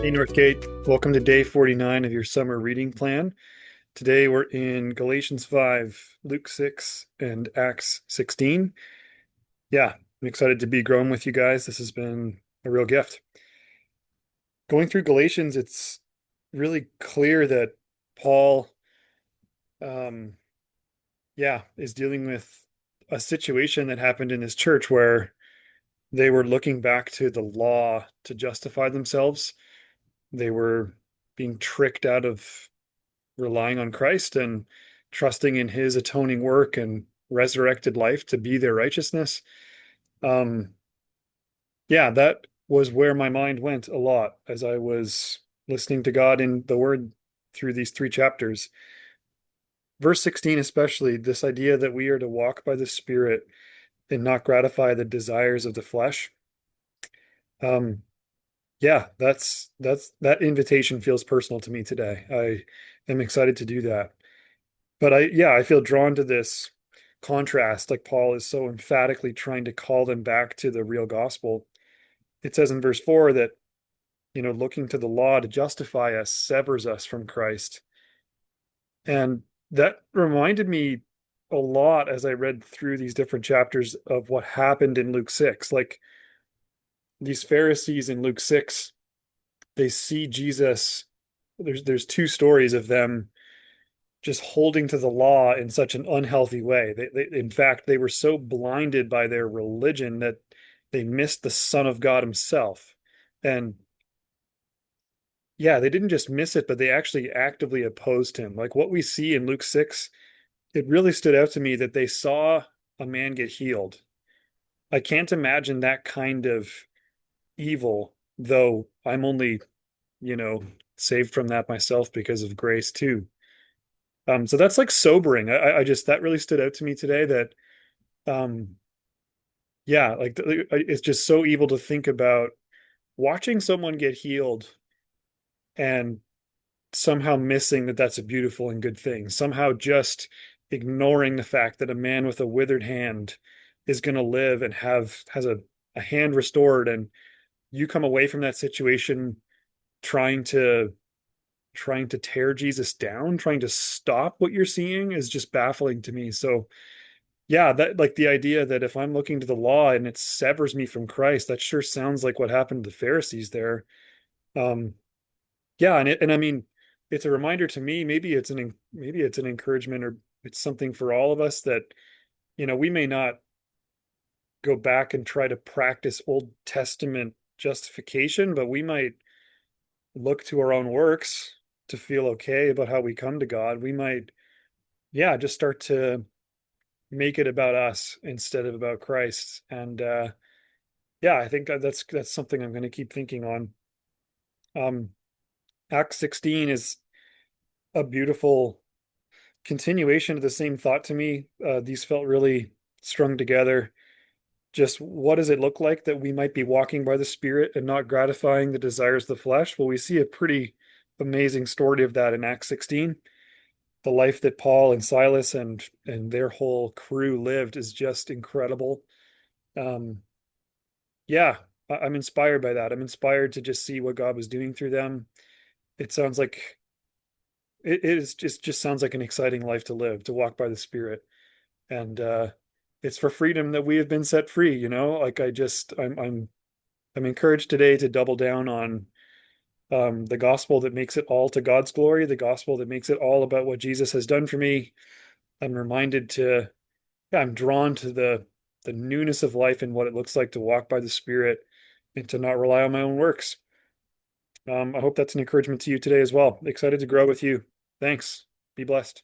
Hey Northgate, welcome to day 49 of your summer reading plan. Today we're in Galatians 5, Luke 6, and Acts 16. Yeah, I'm excited to be growing with you guys. This has been a real gift. Going through Galatians, it's really clear that Paul, um, is dealing with a situation that happened in his church where they were looking back to the law to justify themselves. They were being tricked out of relying on Christ and trusting in his atoning work and resurrected life to be their righteousness. Um, yeah, that was where my mind went a lot as I was listening to God in the Word through these three chapters. Verse 16, especially, this idea that we are to walk by the Spirit and not gratify the desires of the flesh. Um, yeah, that invitation feels personal to me today. I am excited to do that. But I feel drawn to this contrast, like Paul is so emphatically trying to call them back to the real gospel. It says in verse 4 that, looking to the law to justify us severs us from Christ. And that reminded me a lot as I read through these different chapters of what happened in Luke 6. Like these Pharisees in Luke 6, they see Jesus. There's two stories of them just holding to the law in such an unhealthy way. In fact, they were so blinded by their religion that they missed the Son of God himself. And yeah, they didn't just miss it, but they actually actively opposed him. Like what we see in Luke 6, it really stood out to me that they saw a man get healed. I can't imagine that kind of evil, though I'm only, you know, saved from that myself because of grace too. So that's like sobering. I just that really stood out to me today that um yeah, like it's just so evil to think about watching someone get healed and somehow missing that that's a beautiful and good thing. Somehow just ignoring the fact that a man with a withered hand is going to live and has a hand restored, and you come away from that situation trying to tear Jesus down, trying to stop what you're seeing is just baffling to me. So yeah, that like the idea that if I'm looking to the law and it severs me from Christ, that sure sounds like what happened to the Pharisees there. Um, yeah, and I mean, it's a reminder to me. Maybe it's an encouragement, or it's something for all of us that we may not go back and try to practice Old Testament justification, but we might look to our own works to feel okay about how we come to God. We might, yeah, just start to make it about us instead of about Christ. And yeah, I think that's something I'm going to keep thinking on. Um, Act 16 is a beautiful continuation of the same thought to me. These felt really strung together. Just what does it look like that we might be walking by the Spirit and not gratifying the desires of the flesh? Well, we see a pretty amazing story of that in Acts 16. The life that Paul and Silas and their whole crew lived is just incredible. Um, yeah, I'm inspired by that. I'm inspired to just see what God was doing through them. It sounds like it is just sounds like an exciting life to live, to walk by the Spirit. And it's for freedom that we have been set free, Like I'm encouraged today to double down on the gospel that makes it all to God's glory, the gospel that makes it all about what Jesus has done for me. I'm reminded to yeah, I'm drawn to the newness of life and what it looks like to walk by the Spirit and to not rely on my own works. I hope that's an encouragement to you today as well. Excited to grow with you. Thanks. Be blessed.